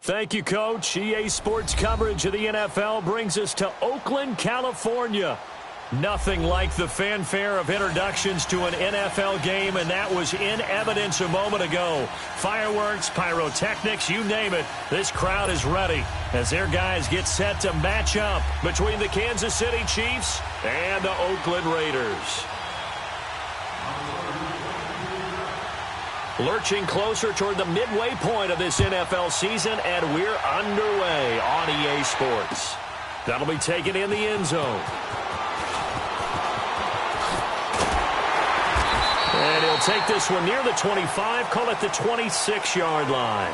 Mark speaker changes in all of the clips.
Speaker 1: Thank you, Coach. EA Sports coverage of the NFL brings us to Oakland, California. Nothing like the fanfare of introductions to an NFL game, and that was in evidence a moment ago. Fireworks, pyrotechnics, you name it. This crowd is ready as their guys get set to match up between the Kansas City Chiefs and the Oakland Raiders. Lurching closer toward the midway point of this NFL season, and we're underway on EA Sports. That'll be taken in the end zone. And he'll take this one near the 25, call it the 26-yard line.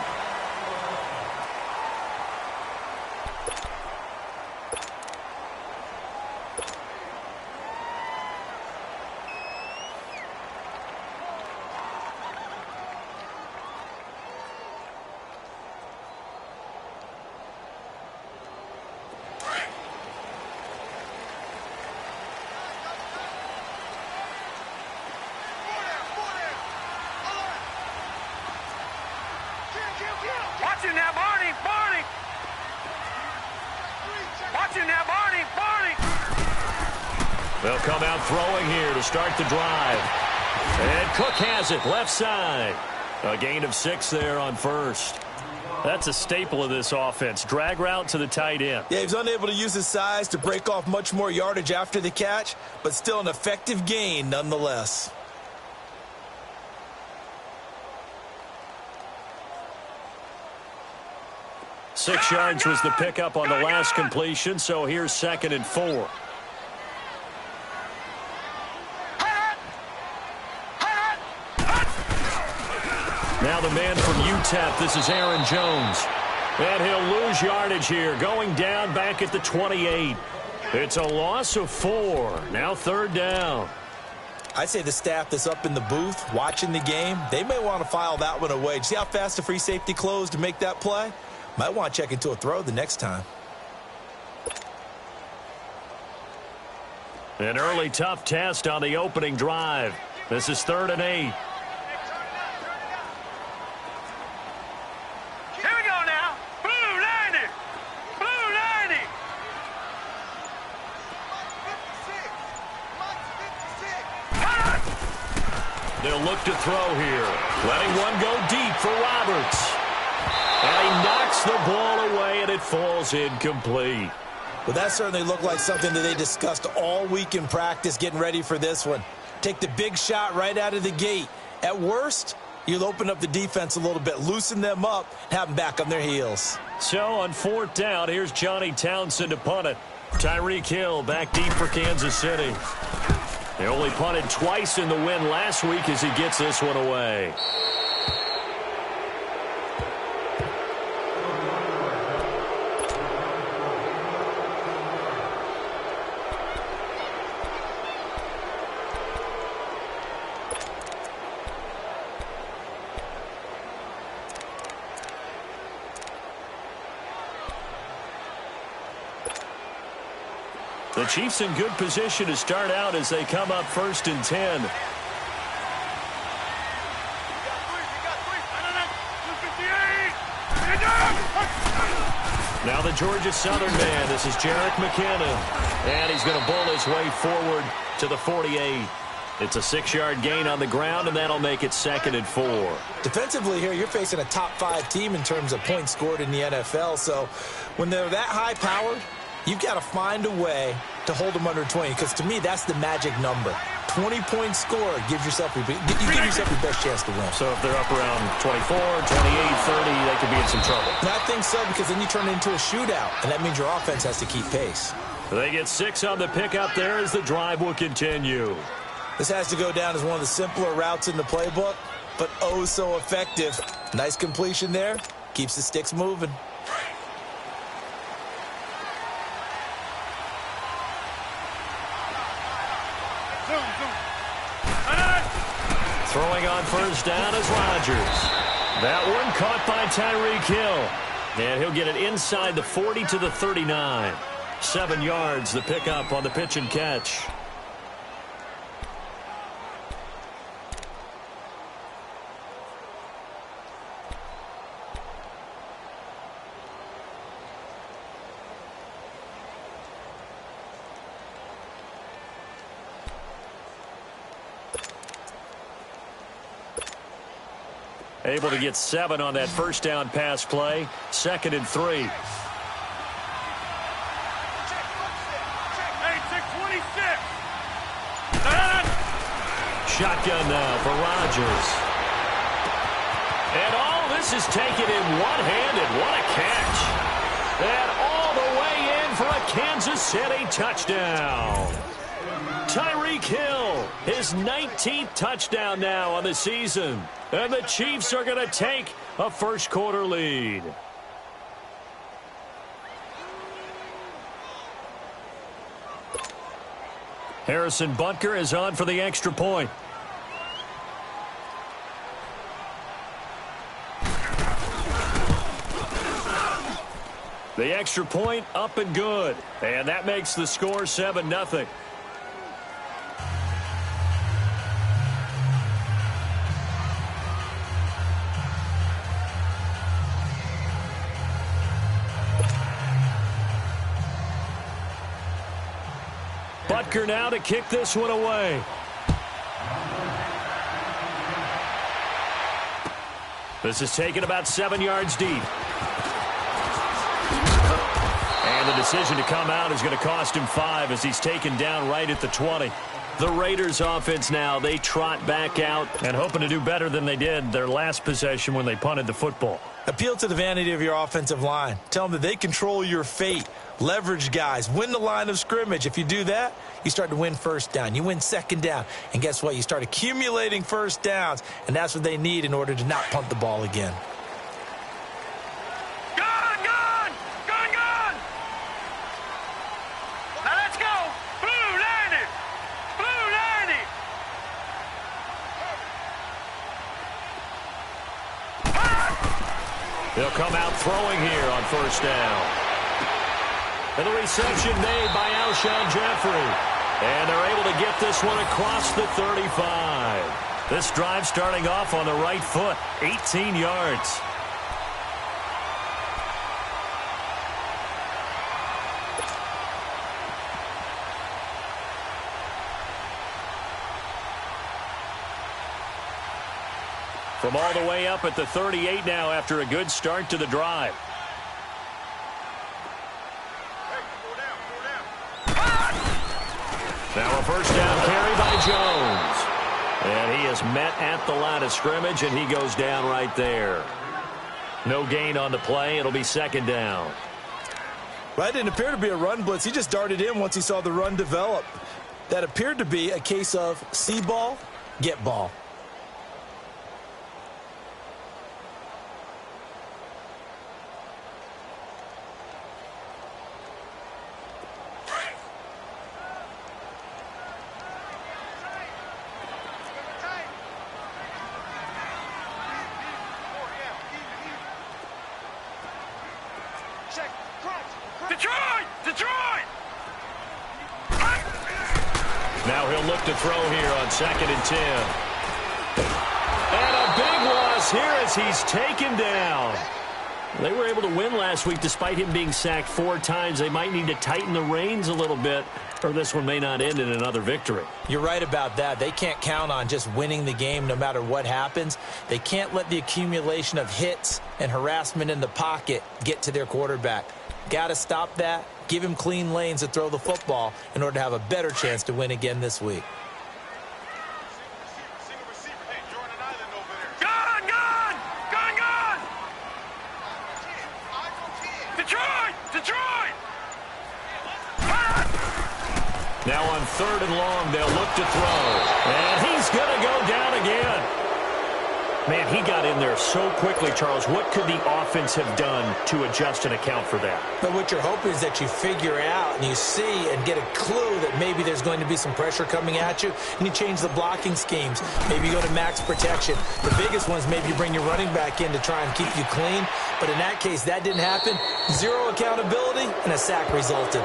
Speaker 1: They'll come out throwing here to start the drive. And Cook has it, left side. A gain of 6 there on first. That's a staple of this offense. Drag route to the tight end.
Speaker 2: Yeah, he was unable to use his size to break off much more yardage after the catch, but still an effective gain nonetheless.
Speaker 1: Six yards was the pickup on the last completion, so here's 2nd and 4. Now the man from UTEP, this is Aaron Jones. And he'll lose yardage here, going down back at the 28. It's a loss of 4. Now 3rd down.
Speaker 2: I'd say the staff that's up in the booth watching the game, they may want to file that one away. See how fast the free safety closed to make that play? Might want to check into a throw the next time.
Speaker 1: An early tough test on the opening drive. This is 3rd and 8. They'll look to throw here. Letting one go deep for Roberts. And he knocks the ball away, and it falls incomplete.
Speaker 2: Well, that certainly looked like something that they discussed all week in practice getting ready for this one. Take the big shot right out of the gate. At worst, you'll open up the defense a little bit, loosen them up, have them back on their heels.
Speaker 1: So on 4th down, here's Johnny Townsend to punt it. Tyreek Hill back deep for Kansas City. They only punted twice in the win last week as he gets this one away. The Chiefs in good position to start out as they come up 1st and 10. Now the Georgia Southern man. This is Jerick McKinnon. And he's going to bull his way forward to the 48. It's a 6-yard gain on the ground, and that'll make it 2nd and 4.
Speaker 2: Defensively here, you're facing a top-5 team in terms of points scored in the NFL. So when they're that high-powered, you've got to find a way to hold them under 20, because to me, that's the magic number. 20-point score gives yourself your best chance to win.
Speaker 1: So if they're up around 24, 28, 30, they could be in some trouble.
Speaker 2: And I think so, because then you turn it into a shootout, and that means your offense has to keep pace.
Speaker 1: They get 6 on the pickup there as the drive will continue.
Speaker 2: This has to go down as one of the simpler routes in the playbook, but oh so effective. Nice completion there. Keeps the sticks moving.
Speaker 1: Throwing on 1st down is Rodgers. That one caught by Tyreek Hill. And he'll get it inside the 40 to the 39. 7 yards, the pickup on the pitch and catch. Able to get 7 on that first down pass play. 2nd and 3. Shotgun now for Rodgers. And all this is taken in one-handed. What a catch. And all the way in for a Kansas City touchdown. Tyreek Hill, his 19th touchdown now on the season. And the Chiefs are going to take a first-quarter lead. Harrison Butker is on for the extra point. The extra point up and good. And that makes the score 7-0. Butker now to kick this one away. This is taken about 7 yards deep. And the decision to come out is going to cost him 5 as he's taken down right at the 20. The Raiders offense now, they trot back out and hoping to do better than they did their last possession when they punted the football.
Speaker 2: Appeal to the vanity of your offensive line. Tell them that they control your fate. Leverage guys. Win the line of scrimmage. If you do that, you start to win first down. You win second down. And guess what? You start accumulating first downs. And that's what they need in order to not punt the ball again.
Speaker 1: They'll come out throwing here on first down. And the reception made by Alshon Jeffrey. And they're able to get this one across the 35. This drive starting off on the right foot, 18 yards. From all the way up at the 38 now after a good start to the drive. Now a first down carry by Jones. And he is met at the line of scrimmage, and he goes down right there. No gain on the play. It'll be second down.
Speaker 2: Well, that didn't appear to be a run blitz. He just darted in once he saw the run develop. That appeared to be a case of see ball, get ball.
Speaker 1: Now he'll look to throw here on 2nd and 10. And a big loss here as he's taken down. They were able to win last week despite him being sacked 4 times. They might need to tighten the reins a little bit, or this one may not end in another victory.
Speaker 2: You're right about that. They can't count on just winning the game no matter what happens. They can't let the accumulation of hits and harassment in the pocket get to their quarterback. Got to stop that. Give him clean lanes to throw the football in order to have a better chance to win again this week.
Speaker 1: Now on 3rd and long, they'll look to throw. And he's going to go down again. Man, he got in there so quickly, Charles. What could the offense have done to adjust and account for that?
Speaker 2: But what you're hoping is that you figure out and you see and get a clue that maybe there's going to be some pressure coming at you, and you change the blocking schemes. Maybe you go to max protection. The biggest one is maybe you bring your running back in to try and keep you clean. But in that case, that didn't happen. 0 accountability, and a sack resulted.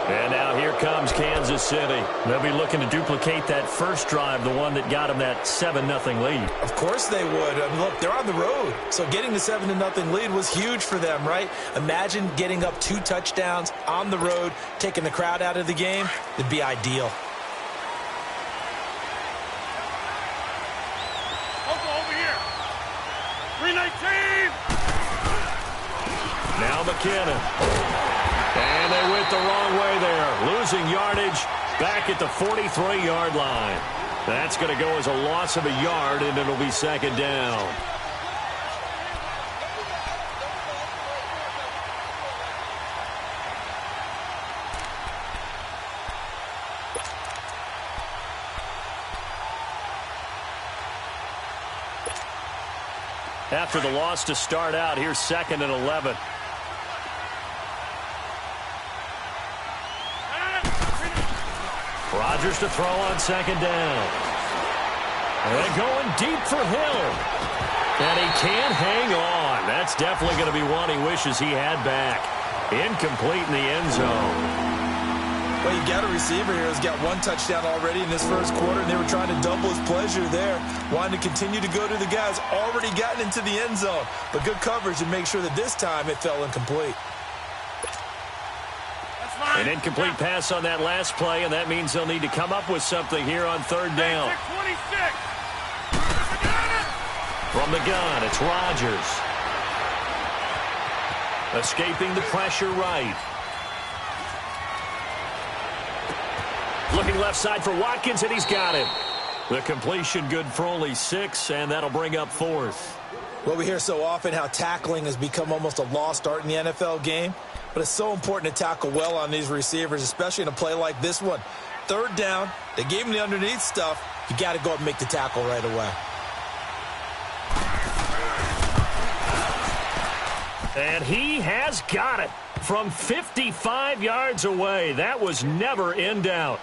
Speaker 1: And now here comes Kansas City. They'll be looking to duplicate that first drive, the one that got them that 7-0 lead.
Speaker 2: Of course they would. I mean, look, they're on the road. So getting the 7-0 lead was huge for them, right? Imagine getting up 2 touchdowns on the road, taking the crowd out of the game. It'd be ideal.
Speaker 1: Now McKinnon. And they went the wrong way there. Losing yardage back at the 43-yard line. That's going to go as a loss of a yard, and it'll be second down. After the loss to start out, here's 2nd and 11. Rodgers to throw on 2nd down. And going deep for Hill. And he can't hang on. That's definitely going to be one he wishes he had back. Incomplete in the end zone.
Speaker 2: Well, you got a receiver here who's got one touchdown already in this first quarter, and they were trying to double his pleasure there, wanting to continue to go to the guys already gotten into the end zone. But good coverage and make sure that this time it fell incomplete.
Speaker 1: An incomplete pass on that last play, and that means they'll need to come up with something here on 3rd down. From the gun, it's Rodgers. Escaping the pressure right. Looking left side for Watkins, and he's got it. The completion good for only 6, and that'll bring up 4th.
Speaker 2: Well, we hear so often how tackling has become almost a lost art in the NFL game, but it's so important to tackle well on these receivers, especially in a play like this one. 3rd down, they gave him the underneath stuff. You got to go up and make the tackle right away.
Speaker 1: And he has got it from 55 yards away. That was never in doubt.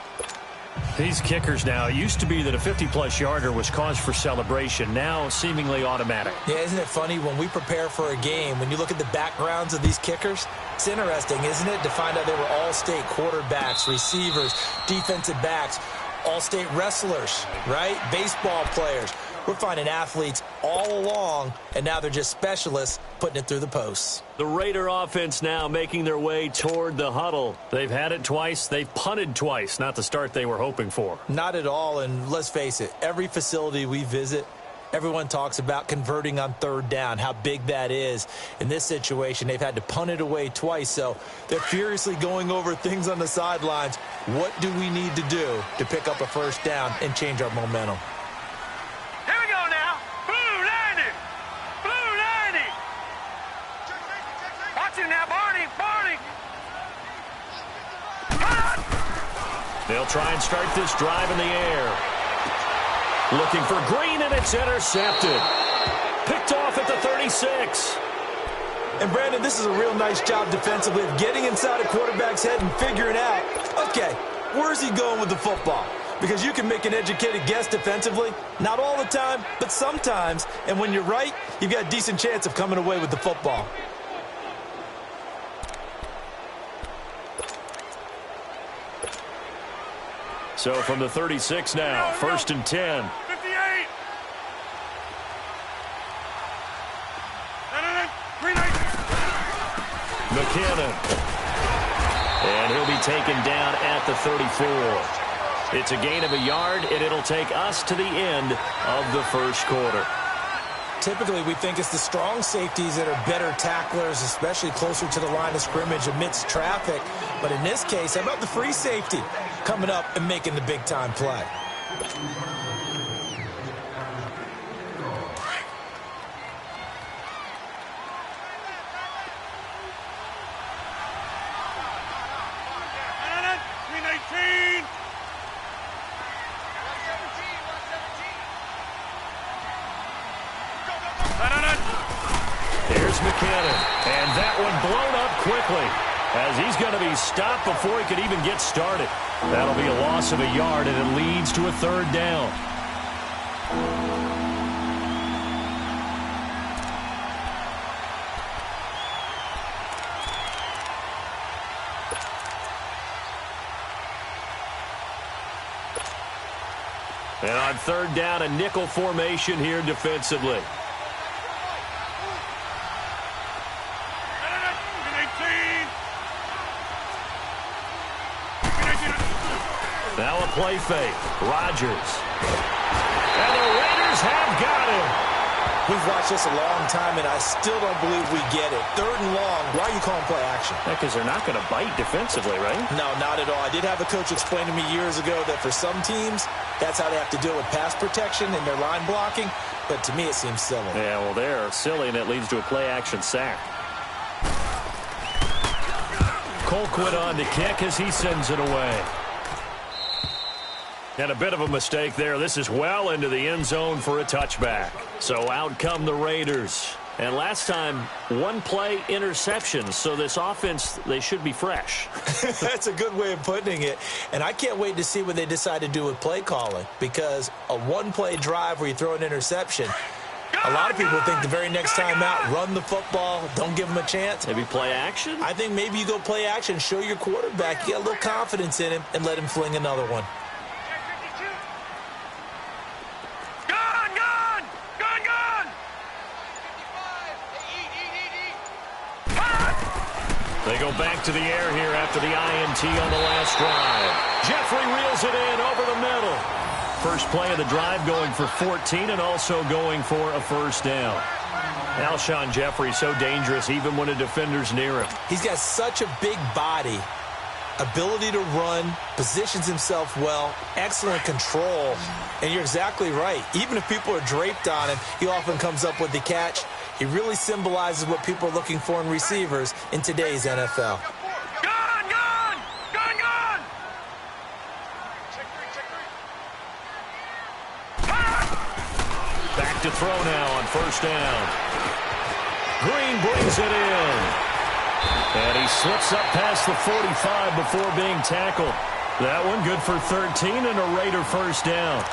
Speaker 1: These kickers now, it used to be that a 50-plus yarder was cause for celebration. Now seemingly automatic.
Speaker 2: Yeah, isn't it funny when we prepare for a game, when you look at the backgrounds of these kickers, it's interesting, isn't it, to find out they were all-state quarterbacks, receivers, defensive backs, all-state wrestlers, right? Baseball players. We're finding athletes all along, and now they're just specialists putting it through the posts.
Speaker 1: The Raider offense now making their way toward the huddle. They've had it twice. They've punted twice. Not the start they were hoping for.
Speaker 2: Not at all, and let's face it, every facility we visit, everyone talks about converting on 3rd down, how big that is. In this situation, they've had to punt it away twice, so they're furiously going over things on the sidelines. What do we need to do to pick up a 1st down and change our momentum?
Speaker 1: They'll try and start this drive in the air. Looking for Green, and it's intercepted. Picked off at the 36.
Speaker 2: And, Brandon, this is a real nice job defensively of getting inside a quarterback's head and figuring out, okay, where's he going with the football? Because you can make an educated guess defensively. Not all the time, but sometimes. And when you're right, you've got a decent chance of coming away with the football.
Speaker 1: So from the 36 now, 1st and 10.
Speaker 3: 58.
Speaker 1: McKinnon. And he'll be taken down at the 34. It's a gain of a yard, and it'll take us to the end of the first quarter.
Speaker 2: Typically, we think it's the strong safeties that are better tacklers, especially closer to the line of scrimmage amidst traffic. But in this case, how about the free safety coming up and making the big-time play?
Speaker 1: There's McKinnon, and that one blown up quickly as he's going to be stopped before he could even get started. That'll be a loss of a yard, and it leads to a 3rd down. And on 3rd down, a nickel formation here defensively. Now a play fake. Rodgers. And the Raiders have got him.
Speaker 2: We've watched this a long time, and I still don't believe we get it. 3rd and long, why are you calling play action?
Speaker 1: Because they're not going to bite defensively, right?
Speaker 2: No, not at all. I did have a coach explain to me years ago that for some teams, that's how they have to deal with pass protection and their line blocking. But to me, it seems silly.
Speaker 1: Yeah, well, they're silly, and it leads to a play-action sack. Colquitt on to kick as he sends it away. And a bit of a mistake there. This is well into the end zone for a touchback. So out come the Raiders. And last time, 1-play interceptions. So this offense, they should be fresh.
Speaker 2: That's a good way of putting it. And I can't wait to see what they decide to do with play calling. Because a 1-play drive where you throw an interception, a lot of people think the very next time out, run the football, don't give them a chance.
Speaker 1: Maybe play action?
Speaker 2: I think maybe you go play action, show your quarterback, you got a little confidence in him, and let him fling another one.
Speaker 1: They go back to the air here after the INT on the last drive. Jeffrey reels it in over the middle. First play of the drive going for 14 and also going for a first down. Alshon Jeffrey so dangerous even when a defender's near him.
Speaker 2: He's got such a big body, ability to run, positions himself well, excellent control. And you're exactly right. Even if people are draped on him, he often comes up with the catch. He really symbolizes what people are looking for in receivers in today's NFL.
Speaker 1: Back to throw now on first down. Green brings it in. And he slips up past the 45 before being tackled. That one good for 13 and a Raider first down.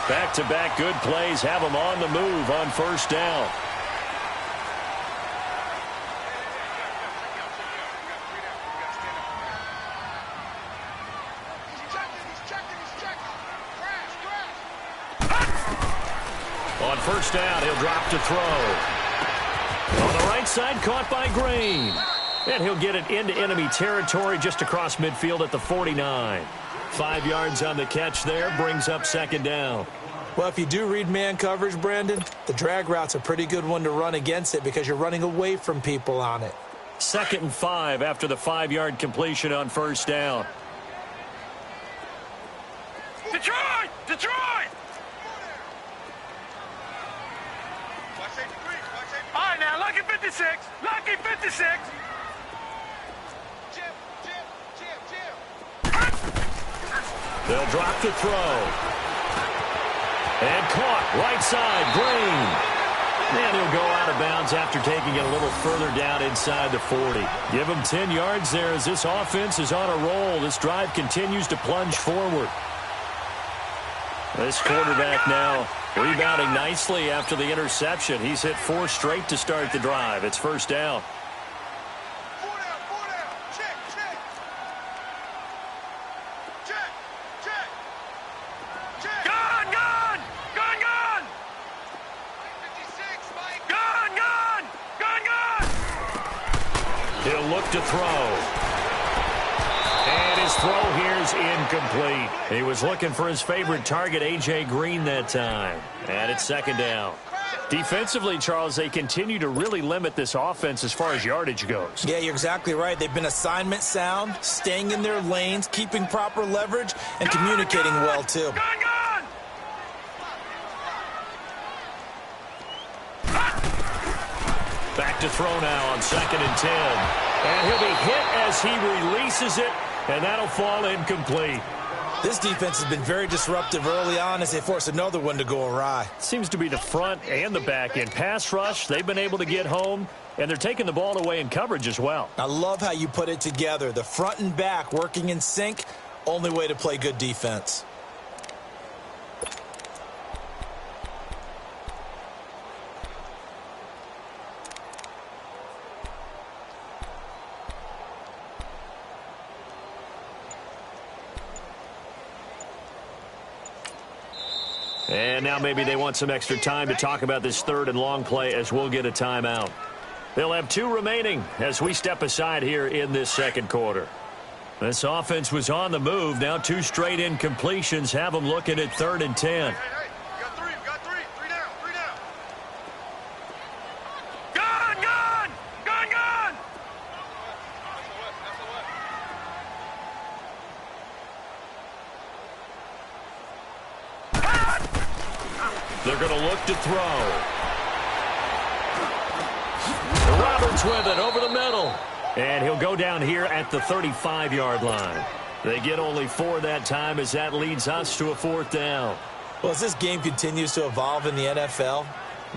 Speaker 1: Back-to-back good plays have them on the move on first down. On first down, he'll drop to throw. On the right side, caught by Green. And he'll get it into enemy territory just across midfield at the 49. 5 yards on the catch there, brings up second down.
Speaker 2: Well, if you do read man coverage, Brandon, the drag route's a pretty good one to run against it because you're running away from people on it.
Speaker 1: 2nd and 5 after the 5-yard completion on first down.
Speaker 3: Detroit! Detroit! All right, now, lucky 56. Lucky 56.
Speaker 1: They'll drop to throw. And caught right side, Green. And he'll go out of bounds after taking it a little further down inside the 40. Give him 10 yards there as this offense is on a roll. This drive continues to plunge forward. This quarterback now rebounding nicely after the interception. He's hit 4 straight to start the drive. It's first down. He'll look to throw. And his throw here's incomplete. He was looking for his favorite target, A.J. Green, that time. And it's second down. Defensively, Charles, they continue to really limit this offense as far as yardage goes.
Speaker 2: Yeah, you're exactly right. They've been assignment sound, staying in their lanes, keeping proper leverage, and communicating well, too.
Speaker 1: Back to throw now on 2nd and 10. And he'll be hit as he releases it, and that'll fall incomplete.
Speaker 2: This defense has been very disruptive early on as they force another one to go awry.
Speaker 1: Seems to be the front and the back end. Pass rush, they've been able to get home, and they're taking the ball away in coverage as well.
Speaker 2: I love how you put it together. The front and back working in sync, only way to play good defense.
Speaker 1: And now maybe they want some extra time to talk about this 3rd and long play as we'll get a timeout. They'll have 2 remaining as we step aside here in this second quarter. This offense was on the move. Now 2 straight incompletions have them looking at 3rd and 10.
Speaker 3: Hey, we got three. We got three. 3 down. 3 down. Gone! Gone! Gone! Gone!
Speaker 1: They're going to look to throw. Roberts with it over the middle. And he'll go down here at the 35-yard line. They get only 4 that time as that leads us to a 4th down.
Speaker 2: Well, as this game continues to evolve in the NFL,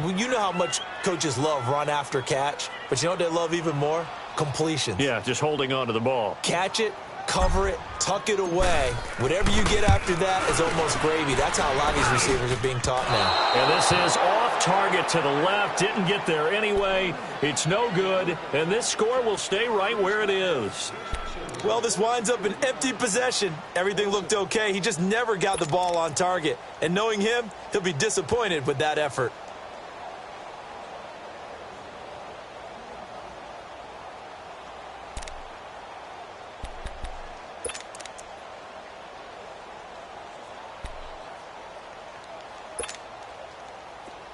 Speaker 2: you know how much coaches love run after catch, but you know what they love even more? Completions.
Speaker 1: Yeah, just holding on to the ball.
Speaker 2: Catch it, cover it, tuck it away. Whatever you get after that is almost gravy. That's how a lot of these receivers are being taught now.
Speaker 1: And this is off target to the left. Didn't get there anyway. It's no good. And this score will stay right where it is.
Speaker 2: Well, this winds up an empty possession. Everything looked okay. He just never got the ball on target. And knowing him, he'll be disappointed with that effort.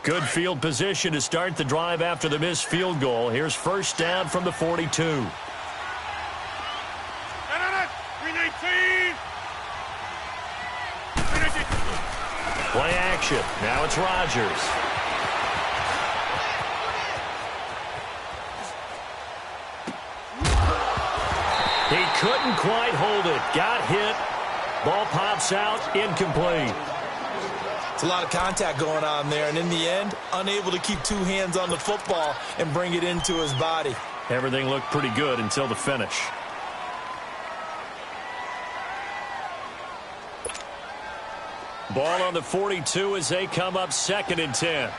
Speaker 1: Good field position to start the drive after the missed field goal. Here's 1st down from the 42.
Speaker 3: 319.
Speaker 1: Play action. Now it's Rodgers. He couldn't quite hold it. Got hit. Ball pops out. Incomplete.
Speaker 2: It's a lot of contact going on there, and in the end, unable to keep 2 hands on the football and bring it into his body.
Speaker 1: Everything looked pretty good until the finish. Ball on the 42 as they come up 2nd and 10.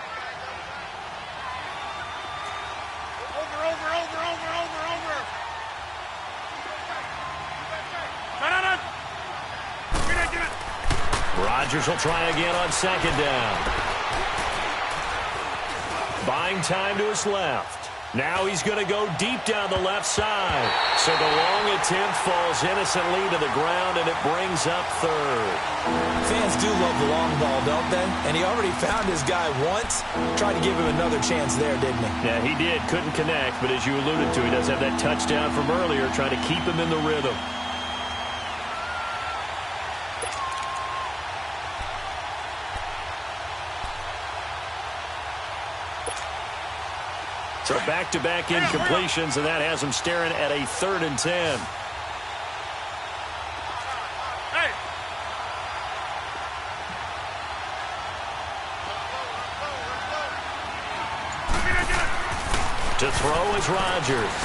Speaker 1: Rodgers will try again on 2nd down. Buying time to his left. Now he's going to go deep down the left side. So the long attempt falls innocently to the ground, and it brings up 3rd.
Speaker 2: Fans do love the long ball, don't they? And he already found his guy once. Tried to give him another chance there, didn't he?
Speaker 1: Yeah, he did. Couldn't connect, but as you alluded to, he does have that touchdown from earlier, trying to keep him in the rhythm. So back-to-back incompletions, and that has him staring at a 3rd and 10.
Speaker 3: Hey.
Speaker 1: To throw is Rodgers.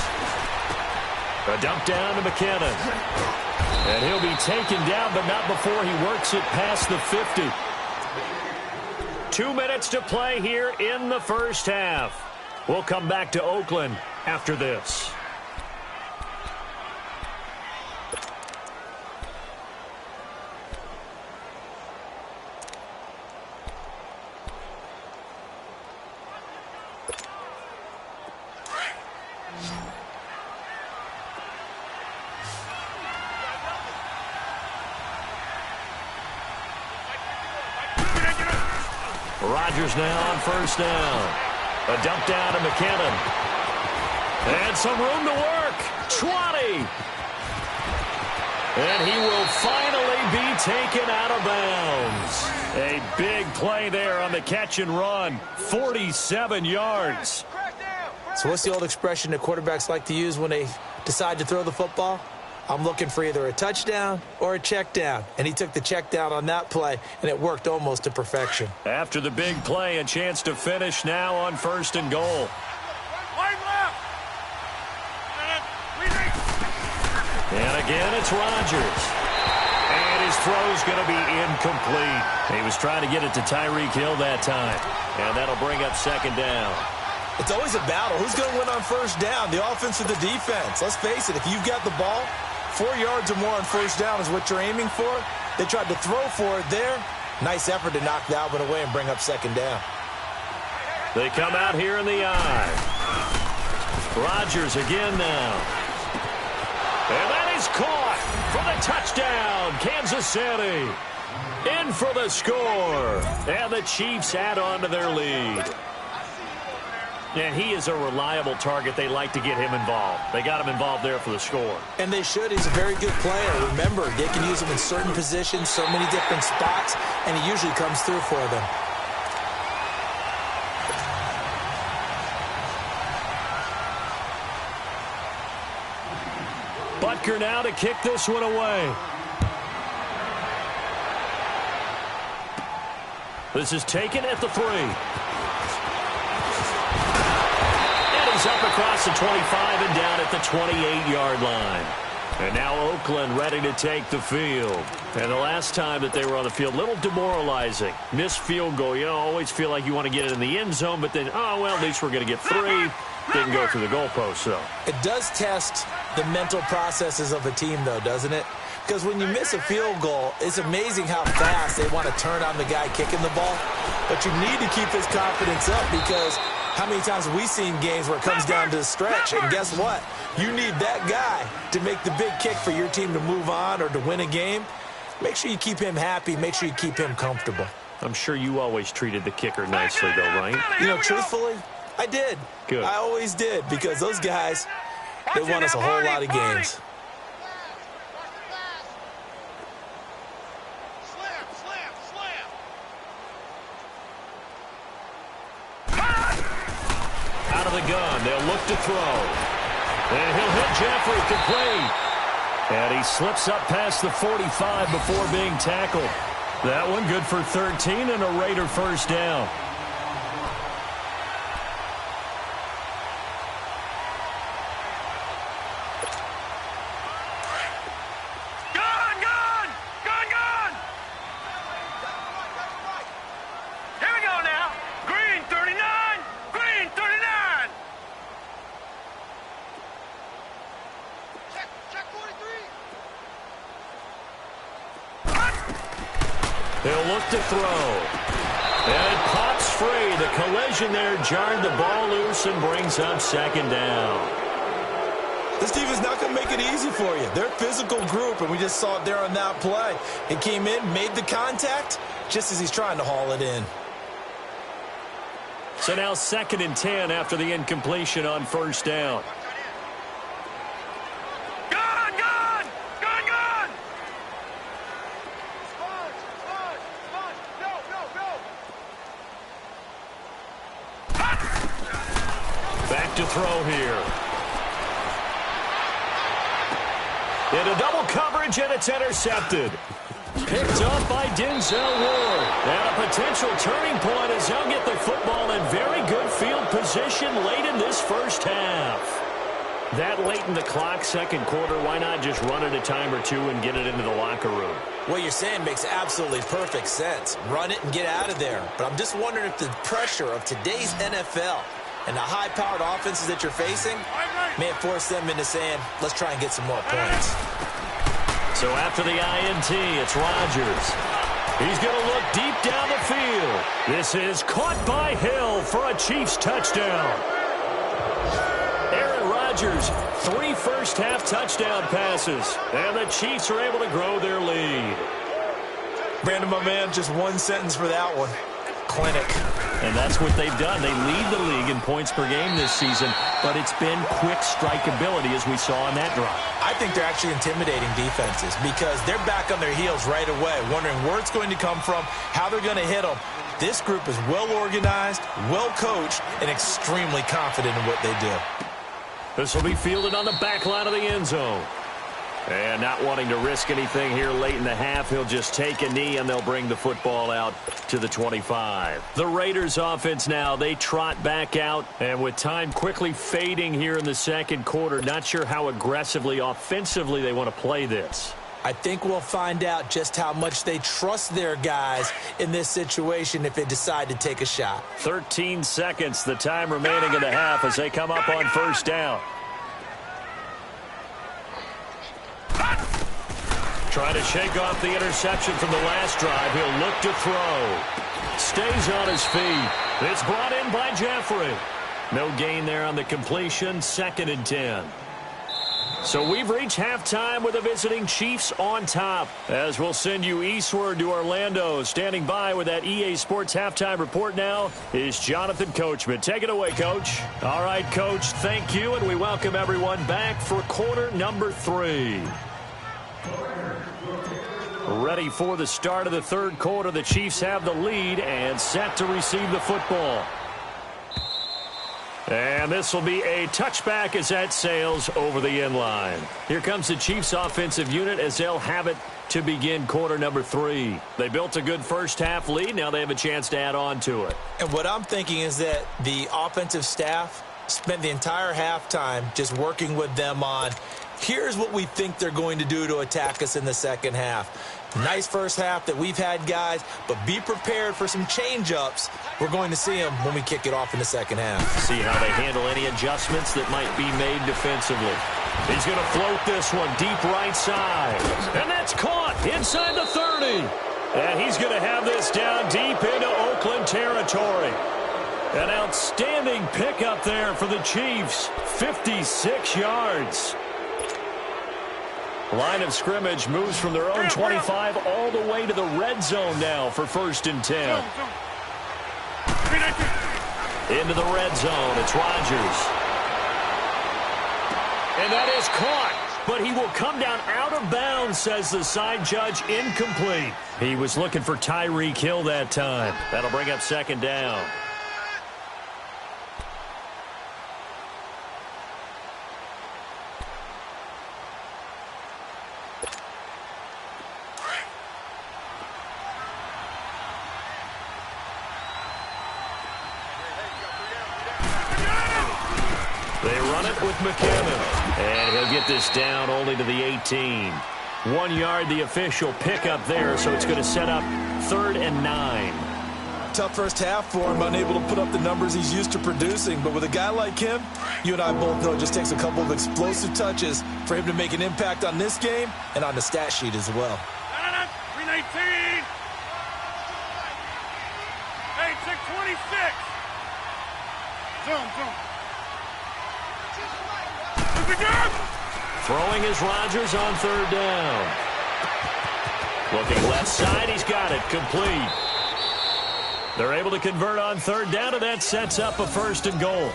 Speaker 1: A dump down to McKinnon. And he'll be taken down, but not before he works it past the 50. 2 minutes to play here in the 1st half. We'll come back to Oakland after this. Rodgers now on 1st down. A dump down to McKinnon. And some room to work. 20. And he will finally be taken out of bounds. A big play there on the catch and run. 47 yards.
Speaker 2: So what's the old expression that quarterbacks like to use when they decide to throw the football? I'm looking for either a touchdown or a check down. And he took the check down on that play, and it worked almost to perfection.
Speaker 1: After the big play, a chance to finish now on 1st and goal. And again, it's Rodgers. And his throw's going to be incomplete. He was trying to get it to Tyreek Hill that time. And that'll bring up 2nd down.
Speaker 2: It's always a battle. Who's going to win on 1st down, the offense or the defense? Let's face it, if you've got the ball, 4 yards or more on 1st down is what you're aiming for. They tried to throw for it there. Nice effort to knock that one away and bring up 2nd down.
Speaker 1: They come out here in the eye. Rodgers again now. And that is caught. for the touchdown, Kansas City. In for the score. And the Chiefs add on to their lead. And he is a reliable target. They like to get him involved. They got him involved there for the score.
Speaker 2: And they should. He's a very good player. Remember, they can use him in certain positions, so many different spots, and he usually comes through for them.
Speaker 1: Butker now to kick this one away. This is taken at the 3. He's up across the 25 and down at the 28-yard line. And now Oakland ready to take the field. And the last time that they were on the field, a little demoralizing. Missed field goal. You know, always feel like you want to get it in the end zone, but then, oh, well, at least we're going to get 3. Didn't go through the goalpost, though.
Speaker 2: It does test the mental processes of a team, though, doesn't it? Because when you miss a field goal, it's amazing how fast they want to turn on the guy kicking the ball. But you need to keep his confidence up because how many times have we seen games where it comes down to the stretch? And guess what? You need that guy to make the big kick for your team to move on or to win a game. Make sure you keep him happy. Make sure you keep him comfortable.
Speaker 1: I'm sure you always treated the kicker nicely, though, right?
Speaker 2: You know, truthfully, I did.
Speaker 1: Good.
Speaker 2: I always did because those guys, they won us a whole lot of games.
Speaker 1: Out of the gun, they'll look to throw. And he'll hit Jeffrey complete. And he slips up past the 45 before being tackled. That one good for 13 and a Raider first down. They'll look to throw. And it pops free. The collision there jarred the ball loose and brings up second down.
Speaker 2: This team is not going to make it easy for you. They're a physical group, and we just saw it there on that play. It came in, made the contact, just as he's trying to haul it in.
Speaker 1: So now 2nd and 10 after the incompletion on first down. To throw here. Into double coverage, and it's intercepted. Picked up by Denzel Ward. And a potential turning point as he'll get the football in very good field position late in this first half. That late in the clock, second quarter, why not just run it a time or two and get it into the locker room?
Speaker 2: What you're saying makes absolutely perfect sense. Run it and get out of there. But I'm just wondering if the pressure of today's NFL and the high-powered offenses that you're facing may have forced them into saying, let's try and get some more points.
Speaker 1: So after the INT, it's Rodgers. He's going to look deep down the field. This is caught by Hill for a Chiefs touchdown. Aaron Rodgers, 3 first-half touchdown passes, and the Chiefs are able to grow their lead.
Speaker 2: Brandon, my man, just one sentence for that one. Clinic.
Speaker 1: And that's what they've done. They lead the league in points per game this season, but it's been quick strikeability as we saw on that drive.
Speaker 2: I think they're actually intimidating defenses because they're back on their heels right away, wondering where it's going to come from, how they're going to hit them. This group is well organized, well coached, and extremely confident in what they do.
Speaker 1: This will be fielded on the back line of the end zone. And not wanting to risk anything here late in the half, he'll just take a knee and they'll bring the football out to the 25. The Raiders offense now, they trot back out, and with time quickly fading here in the second quarter, not sure how aggressively, offensively they want to play this.
Speaker 2: I think we'll find out just how much they trust their guys in this situation if they decide to take a shot.
Speaker 1: 13 seconds, the time remaining in the half as they come up on first down. Trying to shake off the interception from the last drive. He'll look to throw. Stays on his feet. It's brought in by Jeffrey. No gain there on the completion. 2nd and 10. So we've reached halftime with the visiting Chiefs on top. As we'll send you eastward to Orlando. Standing by with that EA Sports halftime report now is Jonathan Coachman. Take it away, Coach. All right, Coach, thank you, and we welcome everyone back for quarter number 3. Ready for the start of the third quarter. The Chiefs have the lead and set to receive the football. And this will be a touchback as that sails over the end line. Here comes the Chiefs offensive unit as they'll have it to begin quarter number 3. They built a good first half lead. Now they have a chance to add on to it.
Speaker 2: And what I'm thinking is that the offensive staff spent the entire halftime just working with them on, here's what we think they're going to do to attack us in the second half. Nice first half that we've had, guys, but be prepared for some change-ups. We're going to see them when we kick it off in the second half.
Speaker 1: See how they handle any adjustments that might be made defensively. He's going to float this one deep right side. And that's caught inside the 30. And he's going to have this down deep into Oakland territory. An outstanding pickup there for the Chiefs. 56 yards. Line of scrimmage moves from their own 25 all the way to the red zone now for 1st and 10. Into the red zone. It's Rodgers. And that is caught. But he will come down out of bounds, says the side judge. Incomplete. He was looking for Tyreek Hill that time. That'll bring up 2nd down. With McKinnon, and he'll get this down only to the 18. 1 yard, the official pickup there, so it's going to set up 3rd and 9.
Speaker 2: Tough first half for him, unable to put up the numbers he's used to producing. But with a guy like him, you and I both know it just takes a couple of explosive touches for him to make an impact on this game and on the stat sheet as well.
Speaker 3: 319. Hey, 626. Zoom.
Speaker 1: Throwing is Rodgers on 3rd down. Looking left side, he's got it, complete. They're able to convert on 3rd down, and that sets up a 1st and goal.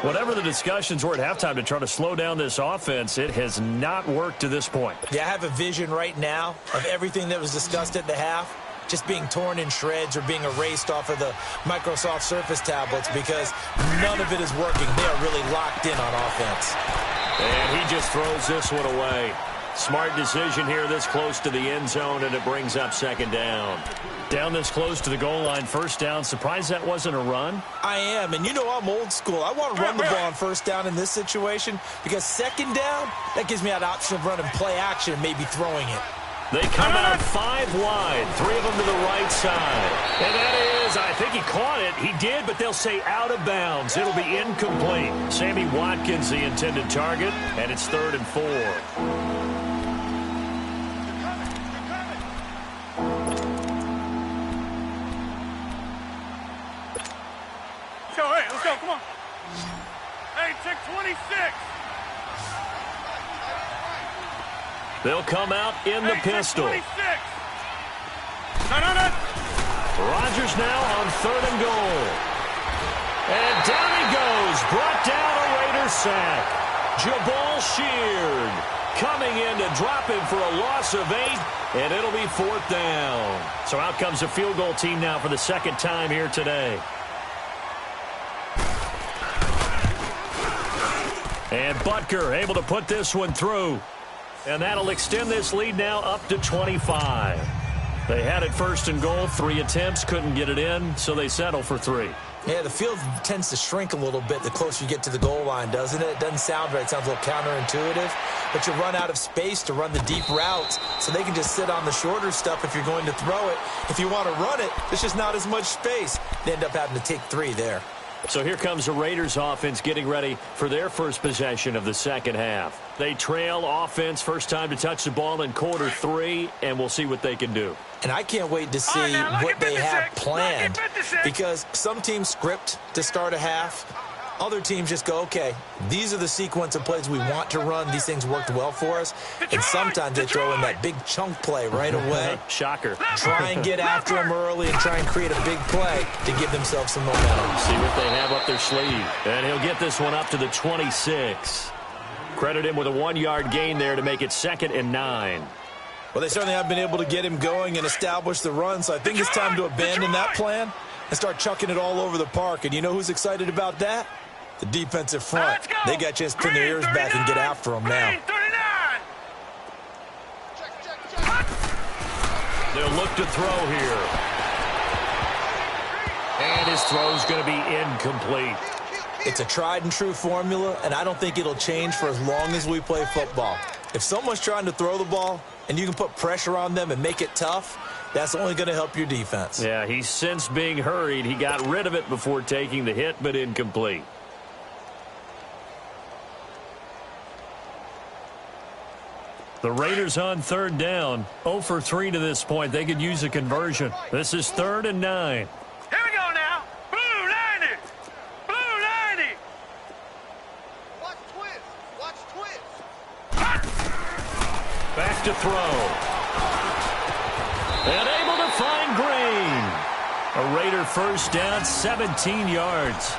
Speaker 1: Whatever the discussions were at halftime to try to slow down this offense, it has not worked to this point.
Speaker 2: Yeah, I have a vision right now of everything that was discussed at the half just being torn in shreds or being erased off of the Microsoft Surface tablets because none of it is working. They are really locked in on offense.
Speaker 1: And he just throws this one away. Smart decision here this close to the end zone, and it brings up 2nd down. Down this close to the goal line, 1st down. Surprised that wasn't a run?
Speaker 2: I am, and you know I'm old school. I want to run the ball on 1st down in this situation because 2nd down, that gives me that option of running play action and maybe throwing it.
Speaker 1: They come out 5 wide, 3 of them to the right side. And that is, I think he caught it. He did, but they'll say out of bounds. It'll be incomplete. Sammy Watkins, the intended target, and it's 3rd and 4.
Speaker 3: Let's go, come on. Hey, 626.
Speaker 1: They'll come out in the pistol.
Speaker 3: 626. No.
Speaker 1: Rodgers now on 3rd and goal. And down he goes. Brought down a Raider sack. Jabal Sheard coming in to drop him for a loss of 8, and it'll be 4th down. So out comes the field goal team now for the 2nd time here today. And Butker able to put this one through. And that'll extend this lead now up to 25. They had it 1st and goal, 3 attempts, couldn't get it in, so they settle for 3.
Speaker 2: Yeah, the field tends to shrink a little bit the closer you get to the goal line, doesn't it? It doesn't sound right. It sounds a little counterintuitive. But you run out of space to run the deep routes, so they can just sit on the shorter stuff if you're going to throw it. If you want to run it, there's just not as much space. They end up having to take 3 there.
Speaker 1: So here comes the Raiders offense getting ready for their first possession of the second half. They trail offense, first time to touch the ball in quarter 3, and we'll see what they can do.
Speaker 2: And I can't wait to see what they have planned, because some teams script to start a half. Other teams just go, okay, these are the sequence of plays we want to run. These things worked well for us. And sometimes they throw in that big chunk play right away.
Speaker 1: Shocker.
Speaker 2: Try and get after them early and try and create a big play to give themselves some momentum.
Speaker 1: See what they have up their sleeve. And he'll get this one up to the 26. Credit him with a 1-yard gain there to make it 2nd and 9.
Speaker 2: Well, they certainly have been able to get him going and establish the run, so I think it's time to abandon that plan and start chucking it all over the park. And you know who's excited about that? The defensive front. They got a chance to pin their ears back and get after him now.
Speaker 1: They'll look to throw here. And his throw's going to be incomplete.
Speaker 2: It's a tried-and-true formula, and I don't think it'll change for as long as we play football. If someone's trying to throw the ball and you can put pressure on them and make it tough, that's only going to help your defense.
Speaker 1: Yeah, he's since being hurried. He got rid of it before taking the hit, but incomplete. The Raiders on 3rd down. 0 for 3 to this point. They could use a conversion. This is 3rd and 9.
Speaker 3: Here we go now. Blue 90. Blue 90.
Speaker 4: Watch twist. Watch twist.
Speaker 1: Back to throw. And able to find Green. A Raider first down, 17 yards.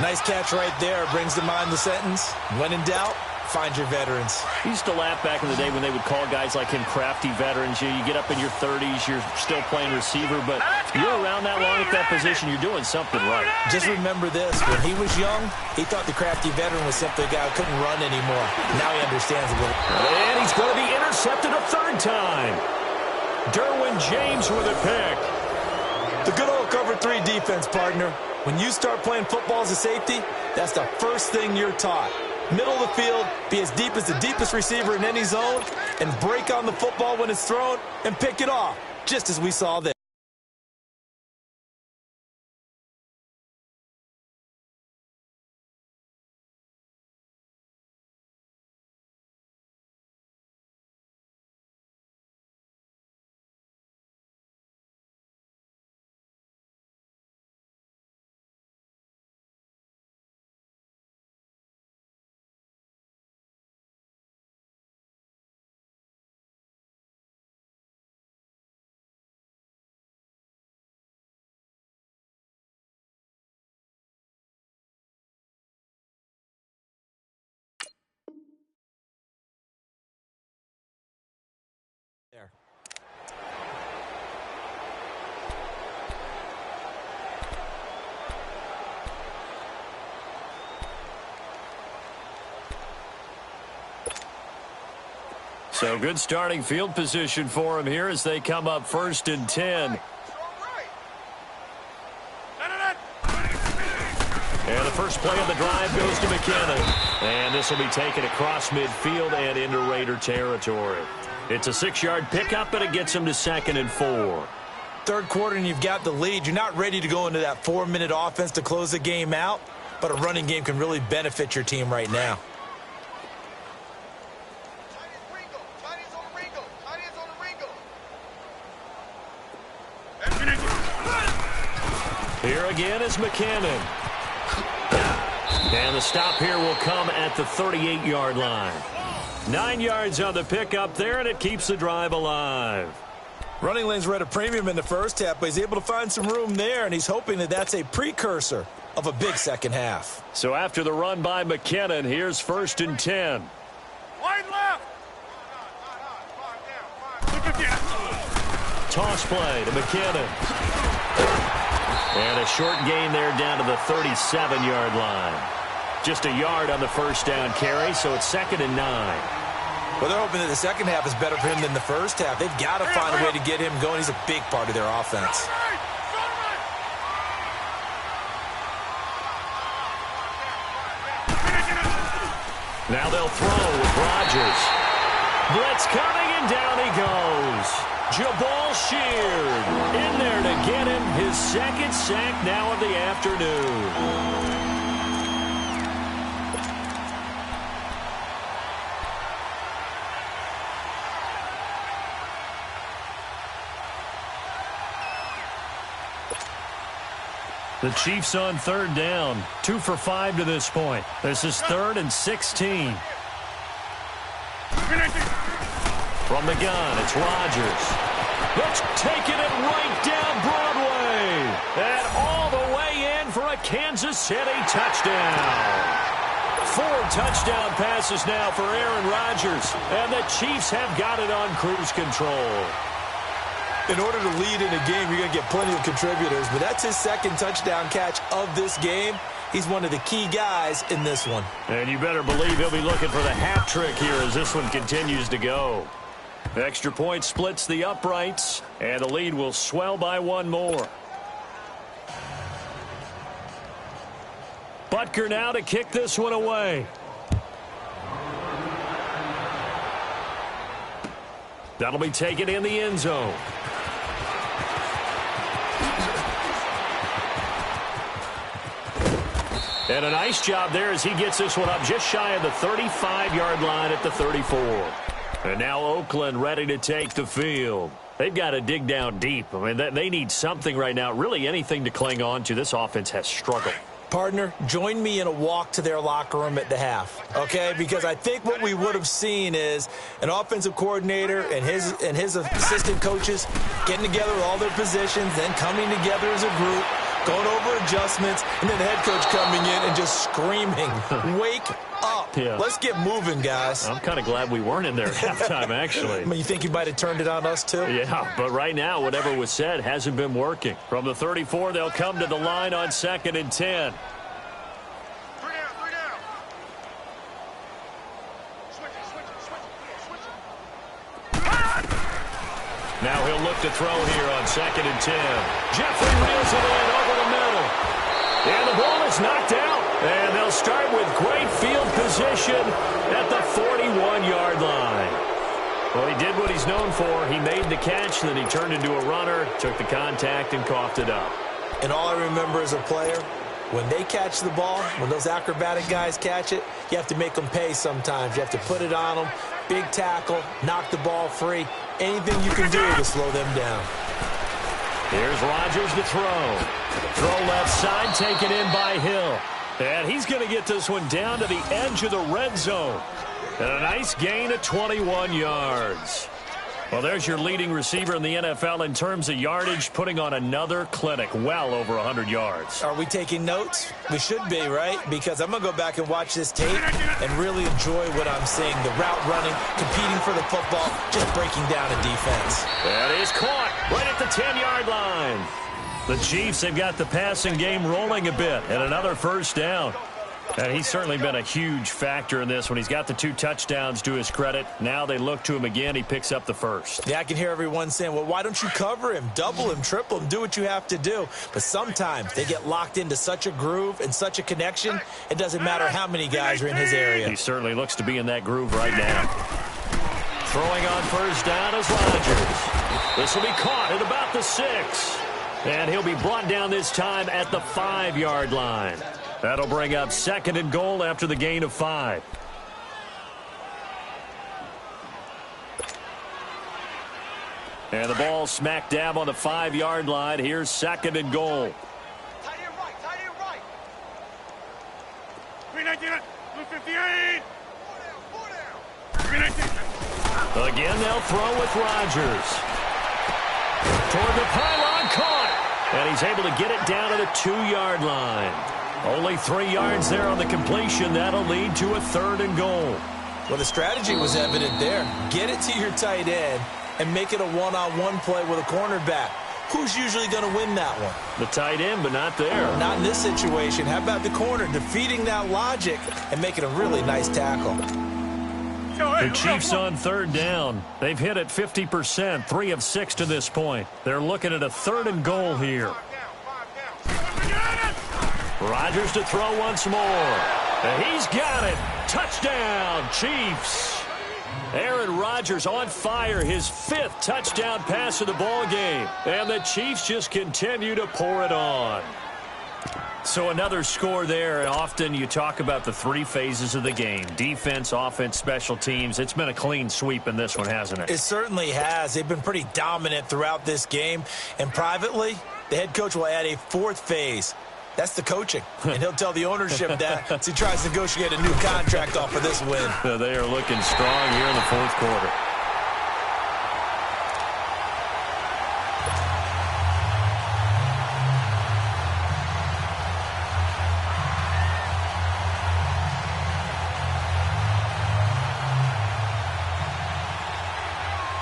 Speaker 2: Nice catch right there. Brings to mind the sentence, when in doubt, find your veterans.
Speaker 1: I used to laugh back in the day when they would call guys like him crafty veterans. You get up in your 30s, you're still playing receiver, but you're around that long at that position, you're doing something right.
Speaker 2: Just remember this. When he was young, he thought the crafty veteran was simply a guy who couldn't run anymore. Now he understands a little.
Speaker 1: And he's going to be intercepted a 3rd time. Derwin James with a pick.
Speaker 2: The good old cover 3 defense, partner. When you start playing football as a safety, that's the first thing you're taught. Middle of the field, be as deep as the deepest receiver in any zone, and break on the football when it's thrown and pick it off, just as we saw there. There.
Speaker 1: So good starting field position for him here as they come up 1st and 10. And the first play of the drive goes to McKinnon. And this will be taken across midfield and into Raider territory. It's a 6-yard pickup, but it gets him to 2nd and 4.
Speaker 2: 3rd quarter and you've got the lead. You're not ready to go into that 4-minute offense to close the game out, but a running game can really benefit your team right now.
Speaker 1: Here again is McKinnon. And the stop here will come at the 38-yard line. 9 yards on the pickup there, and it keeps the drive alive.
Speaker 2: Running lanes were at a premium in the first half, but he's able to find some room there, and he's hoping that that's a precursor of a big second half.
Speaker 1: So after the run by McKinnon, here's 1st and 10.
Speaker 3: Wide left.
Speaker 1: Toss play to McKinnon. And a short gain there down to the 37-yard line. Just a yard on the first down carry, so it's 2nd and 9.
Speaker 2: Well, they're hoping that the second half is better for him than the first half. They've got to find a way to get him going. He's a big part of their offense.
Speaker 1: Now they'll throw with Rodgers. Blitz coming, and down he goes. Jabal Sheard in there to get him his 2nd sack now of the afternoon. The Chiefs on third down. 2 for 5 to this point. This is 3rd and 16. From the gun, it's Rodgers. Let's taking it right down Broadway. And all the way in for a Kansas City touchdown. 4 touchdown passes now for Aaron Rodgers. And the Chiefs have got it on cruise control.
Speaker 2: In order to lead in a game, you're going to get plenty of contributors, but that's his 2nd touchdown catch of this game. He's one of the key guys in this one.
Speaker 1: And you better believe he'll be looking for the hat trick here as this one continues to go. Extra point splits the uprights, and the lead will swell by 1 more. Butker now to kick this one away. That'll be taken in the end zone. And a nice job there as he gets this one up just shy of the 35-yard line at the 34. And now Oakland ready to take the field. They've got to dig down deep. I mean, they need something right now, really anything to cling on to. This offense has struggled.
Speaker 2: Partner, join me in a walk to their locker room at the half, okay? Because I think what we would have seen is an offensive coordinator and his assistant coaches getting together with all their positions, then coming together as a group, going over adjustments, and then the head coach coming in and just screaming, wake up.
Speaker 1: Yeah.
Speaker 2: Let's get moving, guys.
Speaker 1: I'm kind of glad we weren't in there at halftime, actually.
Speaker 2: I mean, you think you might have turned it on us, too?
Speaker 1: Yeah, but right now, whatever was said hasn't been working. From the 34, they'll come to the line on 2nd and 10.
Speaker 4: 3 down, 3 down. Switch it.
Speaker 1: Now he'll look to throw here on 2nd and 10. Jeffrey reels it in over the middle. And the ball is knocked out. And they'll start with great field position at the 41-yard line. Well, he did what he's known for. He made the catch, then he turned into a runner, took the contact, and coughed it up.
Speaker 2: And all I remember as a player, when they catch the ball, when those acrobatic guys catch it, you have to make them pay sometimes. You have to put it on them, big tackle, knock the ball free. Anything you can do to slow them down.
Speaker 1: Here's Rodgers to throw. Throw left side, taken in by Hill. And he's going to get this one down to the edge of the red zone. And a nice gain of 21 yards. Well, there's your leading receiver in the NFL in terms of yardage, putting on another clinic, well over 100 yards.
Speaker 2: Are we taking notes? We should be, right? Because I'm going to go back and watch this tape and really enjoy what I'm seeing. The route running, competing for the football, just breaking down a defense.
Speaker 1: That is caught right at the 10-yard line. The Chiefs have got the passing game rolling a bit, and another first down. And he's certainly been a huge factor in this when he's got the 2 touchdowns to his credit. Now they look to him again. He picks up the first.
Speaker 2: Yeah, I can hear everyone saying, well, why don't you cover him, double him, triple him, do what you have to do. But sometimes they get locked into such a groove and such a connection, it doesn't matter how many guys are in his area.
Speaker 1: He certainly looks to be in that groove right now. Throwing on first down is Rodgers. This will be caught at about the 6. And he'll be brought down this time at the 5-yard line. That'll bring up 2nd and goal after the gain of 5. And the ball smack dab on the 5-yard line. Here's 2nd and goal.
Speaker 4: Tight end right, tight end right.
Speaker 3: 319, 258.
Speaker 4: 4 down.
Speaker 3: 319.
Speaker 1: Again, they'll throw with Rodgers. Toward the pylon, caught. And he's able to get it down to the 2-yard line. Only 3 yards there on the completion. That'll lead to a 3rd and goal.
Speaker 2: Well, the strategy was evident there. Get it to your tight end and make it a one-on-one play with a cornerback. Who's usually going to win that one?
Speaker 1: The tight end, but not there.
Speaker 2: Not in this situation. How about the corner defeating that logic and making a really nice tackle?
Speaker 1: The Chiefs on 3rd down. They've hit it 50%, 3 of 6 to this point. They're looking at a 3rd and goal here.
Speaker 4: 5 down.
Speaker 1: Rodgers to throw once more. And he's got it. Touchdown, Chiefs. Aaron Rodgers on fire, his 5th touchdown pass of the ball game. And the Chiefs just continue to pour it on. So another score there, and often you talk about the 3 phases of the game. Defense, offense, special teams. It's been a clean sweep in this one, hasn't it?
Speaker 2: It certainly has. They've been pretty dominant throughout this game. And privately, the head coach will add a 4th phase. That's the coaching. And he'll tell the ownership that as he tries to negotiate a new contract off of this win.
Speaker 1: They are looking strong here in the fourth quarter.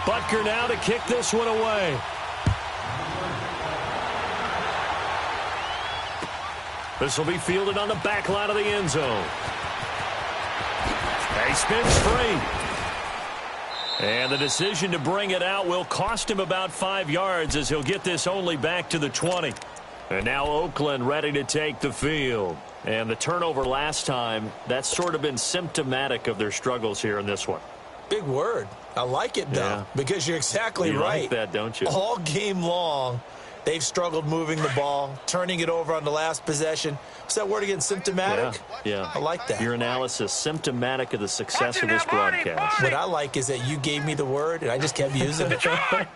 Speaker 1: Butker now to kick this one away. This will be fielded on the back line of the end zone. He spins free. And the decision to bring it out will cost him about 5 yards as he'll get this only back to the 20. And now Oakland ready to take the field. And the turnover last time, that's sort of been symptomatic of their struggles here in this one.
Speaker 2: Big word. I like it, though, because you're exactly right.
Speaker 1: You like that, don't you?
Speaker 2: All game long, they've struggled moving the ball, turning it over on the last possession. What's that word again, symptomatic?
Speaker 1: Yeah.
Speaker 2: I like that.
Speaker 1: Your analysis, symptomatic of the success of this broadcast.
Speaker 2: What I like is that you gave me the word, and I just kept using it.
Speaker 3: Detroit!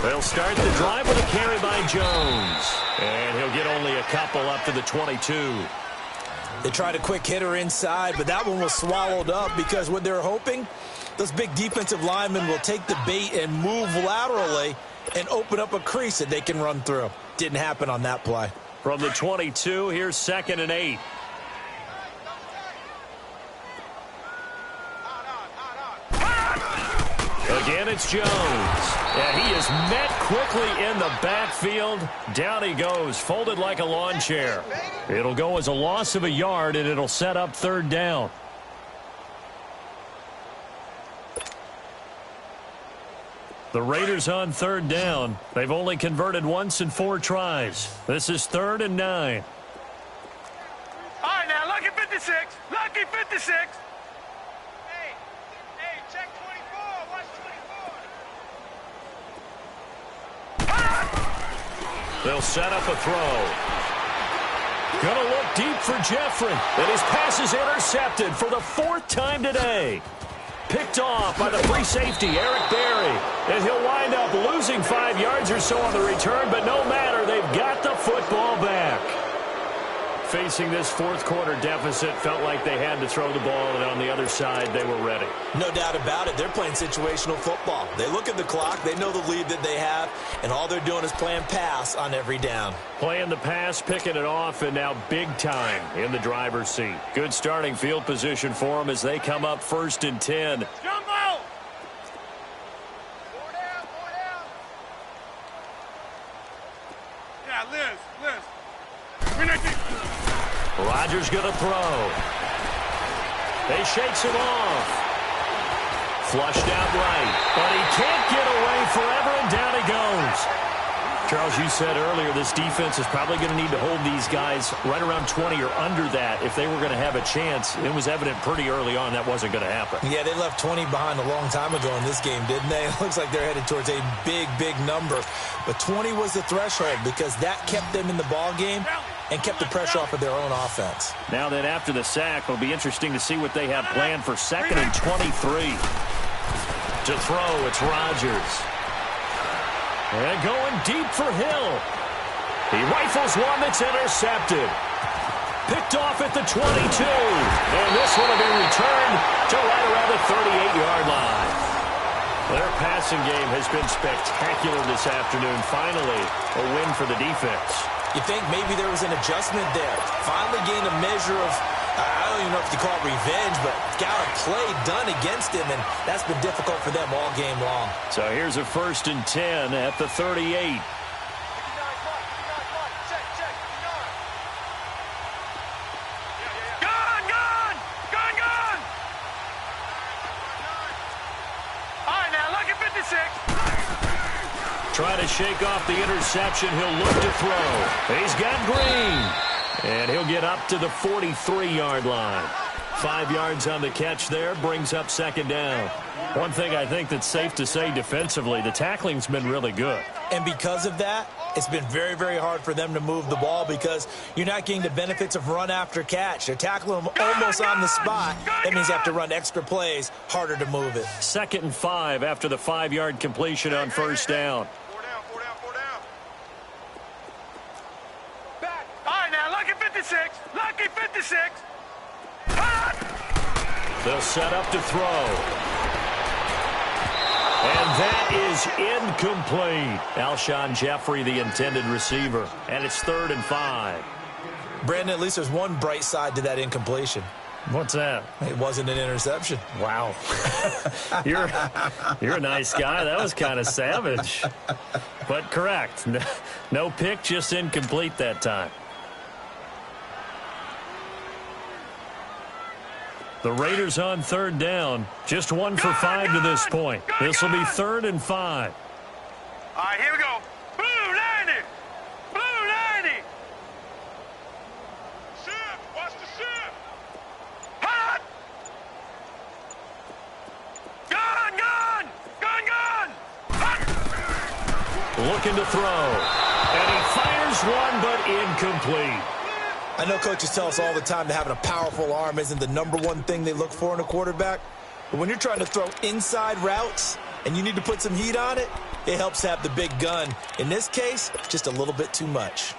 Speaker 1: They'll start the drive with a carry by Jones. And he'll get only a couple up to the 22.
Speaker 2: They tried a quick hitter inside, but that one was swallowed up because what they're hoping, those big defensive linemen will take the bait and move laterally and open up a crease that they can run through. Didn't happen on that play.
Speaker 1: From the 22, here's 2nd and 8. Again, it's Jones. And he is met quickly in the backfield. Down he goes, folded like a lawn chair. It'll go as a loss of a yard, and it'll set up 3rd down. The Raiders on 3rd down. They've only converted once in 4 tries. This is 3rd and 9.
Speaker 3: All right, now, lucky 56. Lucky 56.
Speaker 4: Hey, check 24. Watch 24.
Speaker 1: They'll set up a throw. Gonna look deep for Jeffrey. And his pass is intercepted for the 4th time today. Picked off by the free safety, Eric Berry. And he'll wind up losing 5 yards or so on the return, but no matter, they've got the football back. Facing this 4th quarter deficit, felt like they had to throw the ball, and on the other side, they were ready.
Speaker 2: No doubt about it. They're playing situational football. They look at the clock, they know the lead that they have, and all they're doing is playing pass on every down.
Speaker 1: Playing the pass, picking it off, and now big time in the driver's seat. Good starting field position for them as they come up 1st and 10.
Speaker 3: Jumbo!
Speaker 4: 4 down.
Speaker 3: Yeah, Liz. 319.
Speaker 1: Rodgers gonna throw. They shakes him off. Flushed out right. But he can't get away forever, and down he goes. Charles, you said earlier this defense is probably going to need to hold these guys right around 20 or under that if they were going to have a chance. It was evident pretty early on that wasn't going to happen.
Speaker 2: Yeah, they left 20 behind a long time ago in this game, didn't they? It looks like they're headed towards a big, big number. But 20 was the threshold because that kept them in the ball game and kept the pressure off of their own offense.
Speaker 1: Now then, after the sack, it'll be interesting to see what they have planned for 2nd and 23. To throw, it's Rodgers. And going deep for Hill. He rifles one that's intercepted. Picked off at the 22. And this one will be returned to right around the 38-yard line. Their passing game has been spectacular this afternoon. Finally, a win for the defense.
Speaker 2: You think maybe there was an adjustment there. Finally gained a measure of, I don't even know if you call it revenge, but got a play done against him, and that's been difficult for them all game long.
Speaker 1: So here's a 1st and 10 at the 38.
Speaker 3: Gone! All right, now, lucky 56.
Speaker 1: Try to shake off the interception. He'll look to throw. He's got Green. And he'll get up to the 43-yard line. 5 yards on the catch there. Brings up 2nd down. One thing I think that's safe to say defensively, the tackling's been really good.
Speaker 2: And because of that, it's been very, very hard for them to move the ball because you're not getting the benefits of run after catch. They're tackling them almost on the spot. That means you have to run extra plays, harder to move it.
Speaker 1: 2nd and 5 after the 5-yard completion on 1st down.
Speaker 4: 4 down.
Speaker 1: They'll set up to throw. And that is incomplete. Alshon Jeffrey, the intended receiver. And it's 3rd and 5.
Speaker 2: Brandon, at least there's one bright side to that incompletion.
Speaker 1: What's that?
Speaker 2: It wasn't an interception.
Speaker 1: Wow. You're a nice guy. That was kind of savage. But correct. No pick, just incomplete that time. The Raiders on 3rd down. Just 1 for 5 to this point. This will be 3rd and 5.
Speaker 3: All right, here we go. Blue 90. Blue 90. Shift. Watch the shift. Hot. Gun, gun. Gun, gun. Hot.
Speaker 1: Looking to throw. And he fires one, but incomplete.
Speaker 2: I know coaches tell us all the time that having a powerful arm isn't the #1 thing they look for in a quarterback. But when you're trying to throw inside routes and you need to put some heat on it, it helps have the big gun. In this case, just a little bit too much.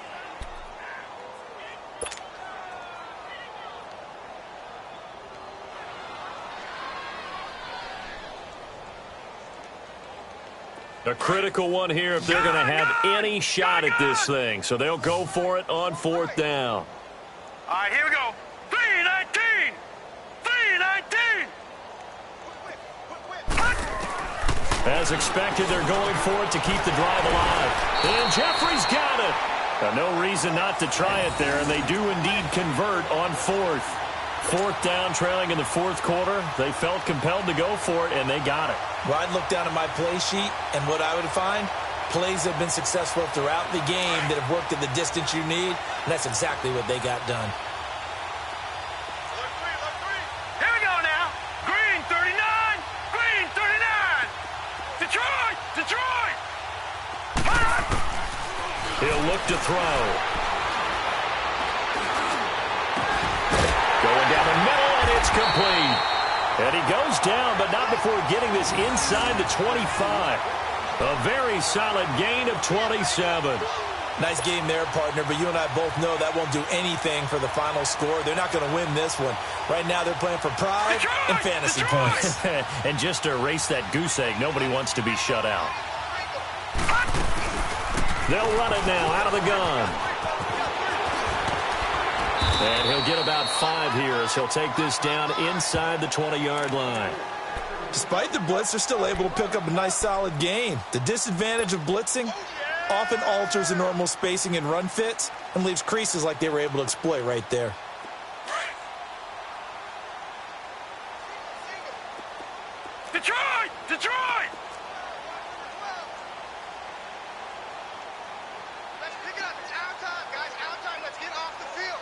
Speaker 1: A critical one here if they're going to have any shot at this thing. So they'll go for it on 4th down.
Speaker 3: All right, here we go. 319. 319.
Speaker 1: As expected, they're going for it to keep the drive alive. And Jeffrey's got it. No reason not to try it there, and they do indeed convert on 4th. 4th down, trailing in the 4th quarter. They felt compelled to go for it, and they got it.
Speaker 2: Well, I'd look down at my play sheet, and what I would find, plays have been successful throughout the game that have worked at the distance you need, and that's exactly what they got done.
Speaker 3: Here we go now. Green 39. Green 39. Detroit. Detroit. Hot.
Speaker 1: He'll look to throw. Going down the middle, and it's complete. And he goes down, but not before getting this inside the 25. A very solid gain of 27.
Speaker 2: Nice game there, partner, but you and I both know that won't do anything for the final score. They're not going to win this one. Right now they're playing for pride and fantasy points.
Speaker 1: And just to erase that goose egg, nobody wants to be shut out. They'll run it now out of the gun. And he'll get about 5 here as he'll take this down inside the 20-yard line.
Speaker 2: Despite the blitz, they're still able to pick up a nice, solid gain. The disadvantage of blitzing often alters the normal spacing and run fits and leaves creases like they were able to exploit right there.
Speaker 3: Detroit! Detroit!
Speaker 4: Let's pick it up. It's out time, guys. Out time. Let's get off the field.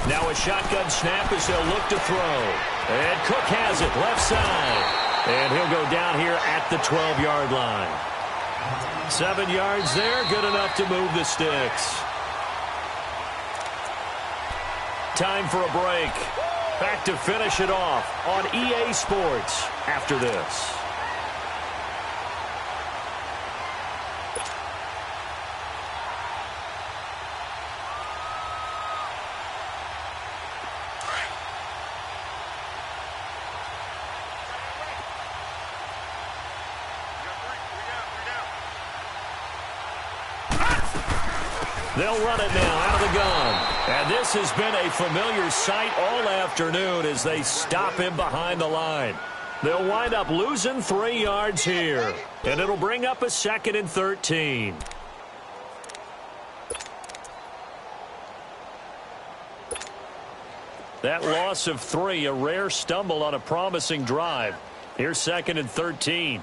Speaker 1: Now a shotgun snap as they'll look to throw. And Cook has it left side. And he'll go down here at the 12-yard line. 7 yards there, good enough to move the sticks. Time for a break. Back to finish it off on EA Sports after this. They'll run it now out of the gun. And this has been a familiar sight all afternoon as they stop him behind the line. They'll wind up losing 3 yards here. And it'll bring up a 2nd and 13. That loss of 3, a rare stumble on a promising drive. Here's 2nd and 13.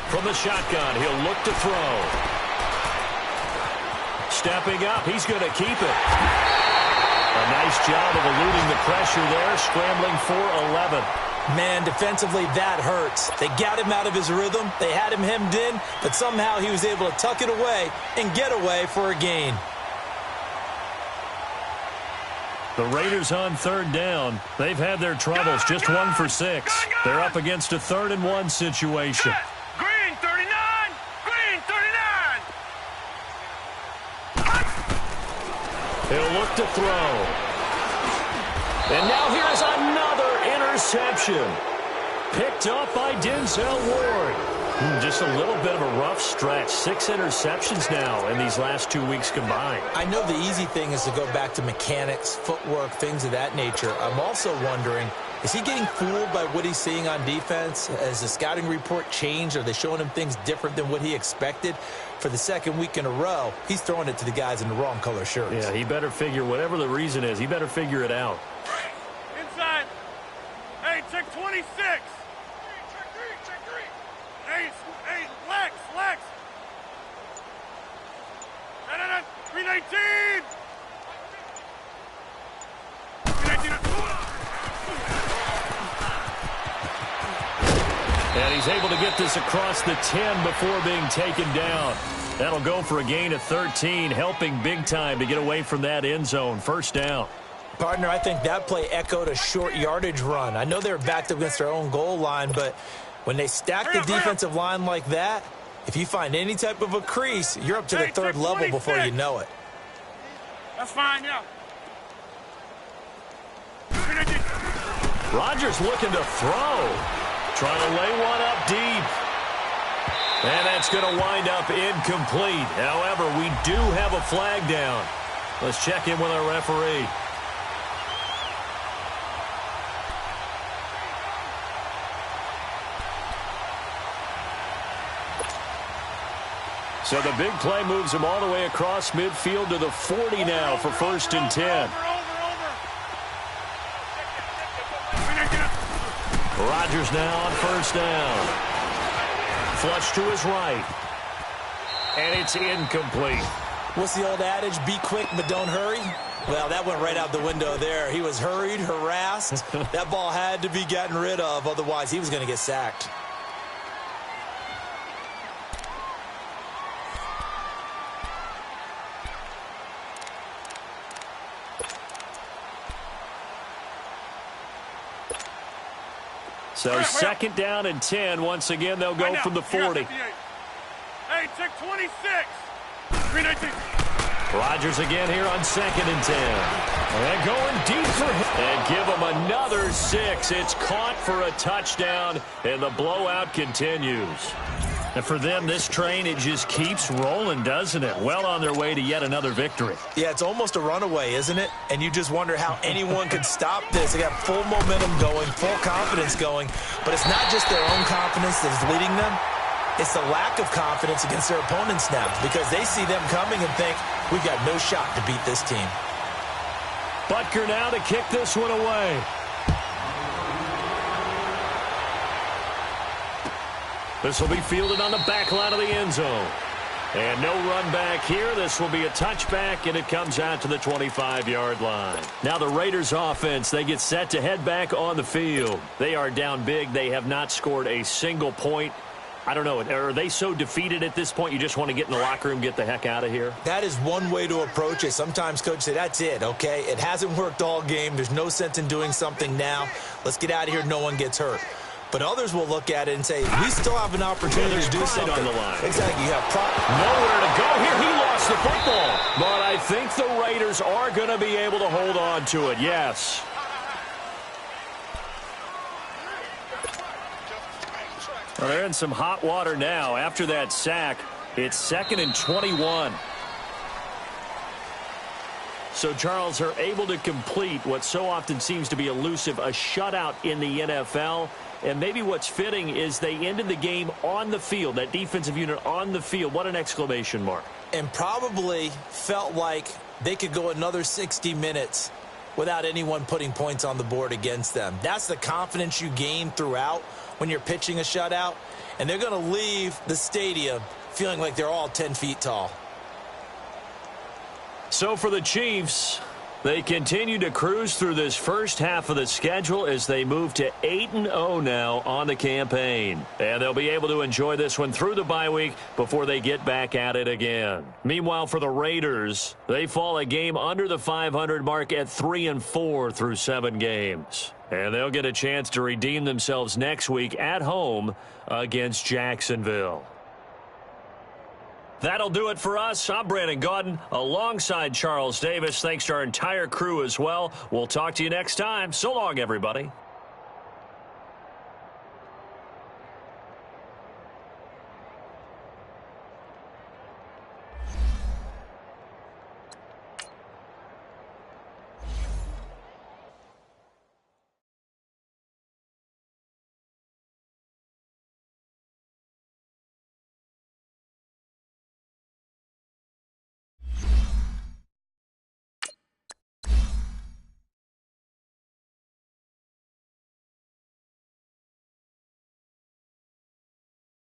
Speaker 1: From the shotgun, he'll look to throw. Stepping up, he's going to keep it. A nice job of eluding the pressure there, scrambling for 11.
Speaker 2: Man, defensively, that hurts. They got him out of his rhythm. They had him hemmed in, but somehow he was able to tuck it away and get away for a gain.
Speaker 1: The Raiders on 3rd down. They've had their troubles, just 1 for 6. They're up against a 3rd and 1 situation.
Speaker 3: Green 39! Green 39!
Speaker 1: He'll look to throw. And now here's another interception. Picked up by Denzel Ward. Just a little bit of a rough stretch. 6 interceptions now in these last 2 weeks combined.
Speaker 2: I know the easy thing is to go back to mechanics, footwork, things of that nature. I'm also wondering, is he getting fooled by what he's seeing on defense? Has the scouting report changed? Are they showing him things different than what he expected? For the second week in a row, he's throwing it to the guys in the wrong color shirts.
Speaker 1: Yeah, he better figure, whatever the reason is, he better figure it out.
Speaker 3: Inside. Hey, check 26. Check three. Hey, Lex. 319. 319.
Speaker 1: And he's able to get this across the 10 before being taken down. That'll go for a gain of 13, helping big time to get away from that end zone. First down.
Speaker 2: Partner, I think that play echoed a short yardage run. I know they're backed up against their own goal line, but when they stack the defensive line like that, if you find any type of a crease, you're up to the third level before you know it.
Speaker 3: That's fine, yeah.
Speaker 1: Rodgers looking to throw. Trying to lay one up deep. And that's going to wind up incomplete. However, we do have a flag down. Let's check in with our referee. So the big play moves him all the way across midfield to the 40 now for 1st and 10. Rodgers now on 1st down. Flush to his right. And it's incomplete.
Speaker 2: What's the old adage? Be quick, but don't hurry. Well, that went right out the window there. He was hurried, harassed. That ball had to be gotten rid of. Otherwise, he was going to get sacked.
Speaker 1: So 2nd down and 10. Once again, they'll go from the 40.
Speaker 3: Hey, check 26. 319.
Speaker 1: Rodgers again here on 2nd and 10. And going deep for him. And give him another 6. It's caught for a touchdown, and the blowout continues. And for them, this train, it just keeps rolling, doesn't it? Well on their way to yet another victory.
Speaker 2: Yeah, it's almost a runaway, isn't it? And you just wonder how anyone could stop this. They got full momentum going, full confidence going. But it's not just their own confidence that's leading them. It's the lack of confidence against their opponents now, because they see them coming and think, we've got no shot to beat this team.
Speaker 1: Butker now to kick this one away. This will be fielded on the back line of the end zone. And no run back here. This will be a touchback, and it comes out to the 25-yard line. Now the Raiders offense, they get set to head back on the field. They are down big. They have not scored a single point. I don't know. Are they so defeated at this point you just want to get in the locker room, get the heck out of here?
Speaker 2: That is one way to approach it. Sometimes coaches say, that's it, okay? It hasn't worked all game. There's no sense in doing something now. Let's get out of here. No one gets hurt. But others will look at it and say, we still have an opportunity to do something.
Speaker 1: On the line.
Speaker 2: Exactly. You have
Speaker 1: nowhere to go here. He lost the football. But I think the Raiders are going to be able to hold on to it. Yes. Well, they're in some hot water now. After that sack, it's 2nd and 21. So, Charles, are able to complete what so often seems to be elusive, a shutout in the NFL. And maybe what's fitting is they ended the game on the field, that defensive unit on the field. What an exclamation mark.
Speaker 2: And probably felt like they could go another 60 minutes without anyone putting points on the board against them. That's the confidence you gain throughout when you're pitching a shutout. And they're going to leave the stadium feeling like they're all 10 feet tall.
Speaker 1: So for the Chiefs, they continue to cruise through this first half of the schedule as they move to 8-0 now on the campaign. And they'll be able to enjoy this one through the bye week before they get back at it again. Meanwhile, for the Raiders, they fall a game under the 500 mark at 3-4 through 7 games. And they'll get a chance to redeem themselves next week at home against Jacksonville. That'll do it for us. I'm Brandon Gaudin alongside Charles Davis. Thanks to our entire crew as well. We'll talk to you next time. So long, everybody.